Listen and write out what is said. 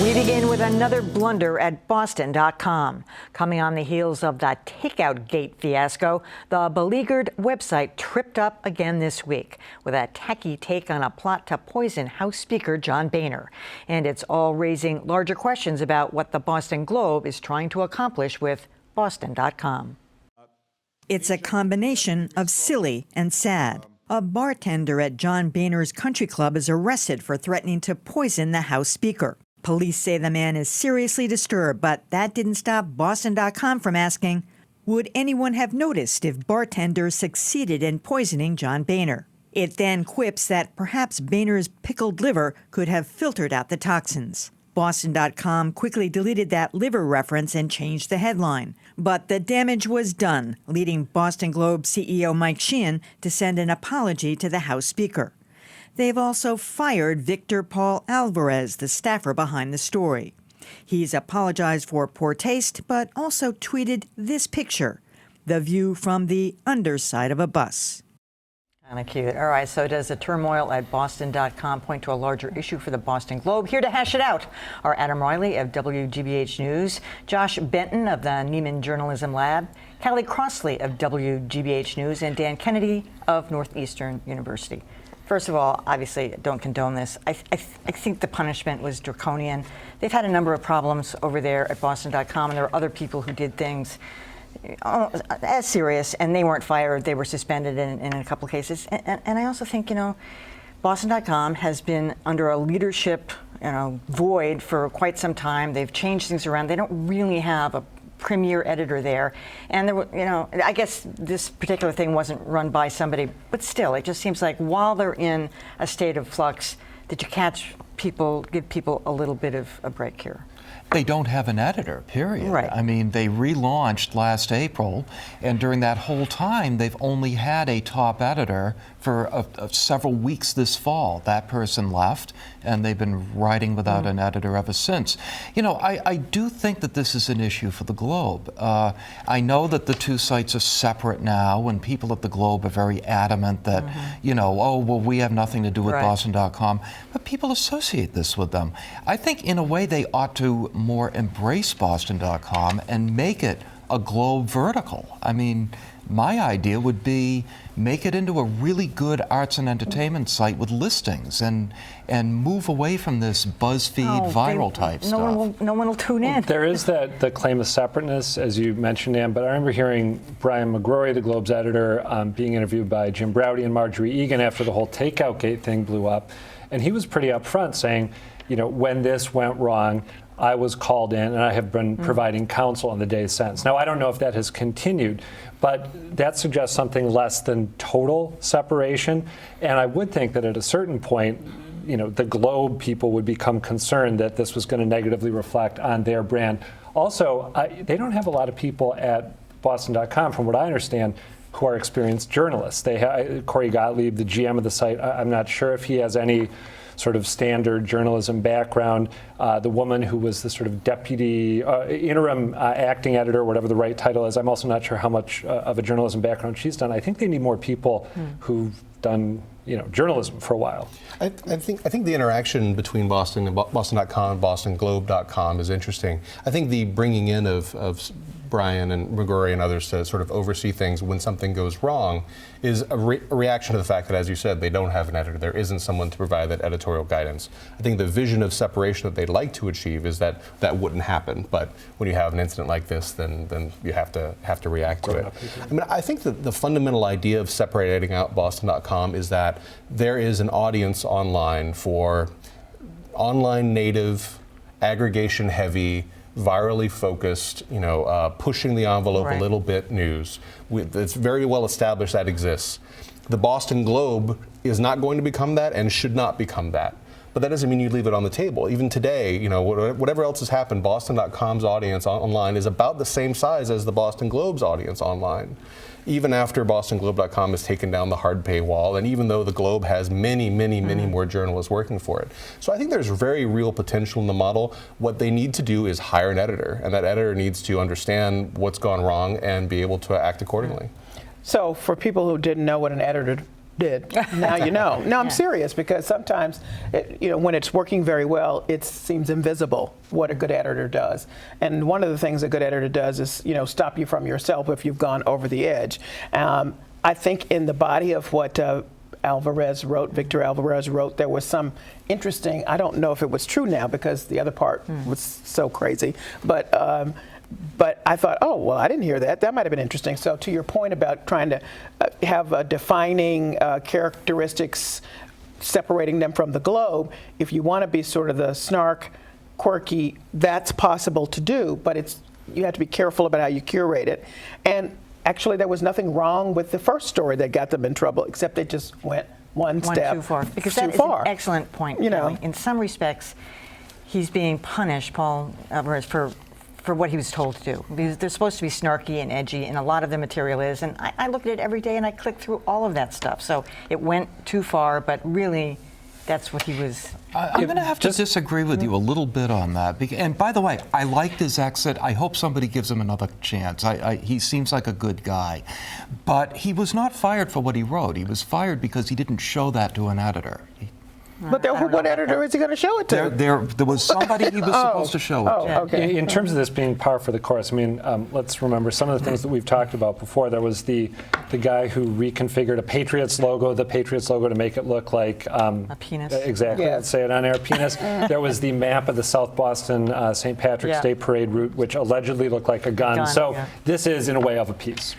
We begin with another blunder at Boston.com. Coming on the heels of the Takeout Gate fiasco, the beleaguered website tripped up again this week with a tacky take on a plot to poison House Speaker John Boehner. And it's all raising larger questions about what the Boston Globe is trying to accomplish with Boston.com. It's a combination of silly and sad. A bartender at John Boehner's country club is arrested for threatening to poison the House Speaker. Police say the man is seriously disturbed, but that didn't stop Boston.com from asking, would anyone have noticed if bartenders succeeded in poisoning John Boehner? It then quips that perhaps Boehner's pickled liver could have filtered out the toxins. Boston.com quickly deleted that liver reference and changed the headline. But the damage was done, leading Boston Globe CEO Mike Sheehan to send an apology to the House Speaker. They've also fired Victor Paul Alvarez, the staffer behind the story. He's apologized for poor taste, but also tweeted this picture, the view from the underside of a bus. Kind of cute. All right, so does the turmoil at Boston.com point to a larger issue for the Boston Globe? Here to hash it out are Adam Riley of WGBH News, Josh Benton of the Neiman Journalism Lab, Callie Crossley of WGBH News, and Dan Kennedy of Northeastern University. First of all, obviously, don't condone this. I think the punishment was draconian. They've had a number of problems over there at Boston.com, and there are other people who did things as serious, and they weren't fired. They were suspended in a couple of cases. And I also think, Boston.com has been under a leadership, void for quite some time. They've changed things around. They don't really have a premier editor there, and there were, I guess this particular thing wasn't run by somebody, but still, it just seems like while they're in a state of flux, that you give people a little bit of a break here. They don't have an editor, period. Right. I mean, they relaunched last April, and during that whole time, they've only had a top editor for several weeks this fall. That person left, and they've been writing without an editor ever since. I do think that this is an issue for the Globe. I know that the two sites are separate now, and people at the Globe are very adamant that, we have nothing to do with Boston.com, but people associate this with them. I think, in a way, they ought to more embrace Boston.com and make it a Globe vertical. I mean, my idea would be make it into a really good arts and entertainment site with listings and move away from this BuzzFeed viral type stuff. No one will tune in. There is the claim of separateness, as you mentioned, Ann, but I remember hearing Brian McGrory, the Globe's editor, being interviewed by Jim Browdy and Marjorie Egan after the whole Takeout Gate thing blew up. And he was pretty upfront saying, when this went wrong, I was called in and I have been providing counsel in the days since. Now, I don't know if that has continued, but that suggests something less than total separation. And I would think that at a certain point, the Globe people would become concerned that this was going to negatively reflect on their brand. Also, they don't have a lot of people at Boston.com, from what I understand, who are experienced journalists. They have Corey Gottlieb, the GM of the site. I'm not sure if he has any sort of standard journalism background. The woman who was the sort of deputy interim acting editor, whatever the right title is, I'm also not sure how much of a journalism background she's done. I think they need more people who've done journalism for a while. I think the interaction between Boston and Boston.com and BostonGlobe.com is interesting. I think the bringing in of Brian and McGrory and others to sort of oversee things when something goes wrong is a reaction to the fact that, as you said, they don't have an editor. There isn't someone to provide that editorial guidance. I think the vision of separation that they'd like to achieve is that that wouldn't happen. But when you have an incident like this, then you have to react to it. I mean, I think that the fundamental idea of separating out Boston.com is that there is an audience online for online native, aggregation heavy, virally focused, pushing the envelope a little bit news. It's very well established that exists. The Boston Globe is not going to become that and should not become that. But that doesn't mean you leave it on the table. Even today, whatever else has happened, Boston.com's audience online is about the same size as the Boston Globe's audience online. Even after BostonGlobe.com has taken down the hard paywall, and even though the Globe has many more journalists working for it. So I think there's very real potential in the model. What they need to do is hire an editor, and that editor needs to understand what's gone wrong and be able to act accordingly. So for people who didn't know what an editor did. Now you know. No, I'm serious, because sometimes, when it's working very well, it seems invisible what a good editor does. And one of the things a good editor does is, stop you from yourself if you've gone over the edge. I think in the body of what Victor Alvarez wrote, there was some interesting, I don't know if it was true now because the other part was so crazy, but I thought, oh, well, I didn't hear that. That might have been interesting. So to your point about trying to have defining characteristics, separating them from the Globe, if you want to be sort of the snark, quirky, that's possible to do, but you have to be careful about how you curate it. And actually, there was nothing wrong with the first story that got them in trouble, except they just went one step too far. Because too that is far. an excellent point. Kelly. In some respects, he's being punished, Paul Alvarez, for what he was told to do. Because they're supposed to be snarky and edgy, and a lot of the material is. And I look at it every day, and I click through all of that stuff. So it went too far, but really, that's what he was. I'm going to have to disagree with you a little bit on that. And by the way, I liked his exit. I hope somebody gives him another chance. He seems like a good guy. But he was not fired for what he wrote. He was fired because he didn't show that to an editor. But what editor is he going to show it to? There was somebody he was supposed to show it to. Okay. In terms of this being par for the course, I mean, let's remember some of the things that we've talked about before. There was the guy who reconfigured a Patriots logo, to make it look like a penis. Exactly. Yes. Let's say it on air, penis. There was the map of the South Boston St. Patrick's Day Parade route, which allegedly looked like a gun. So this is, in a way, of a piece.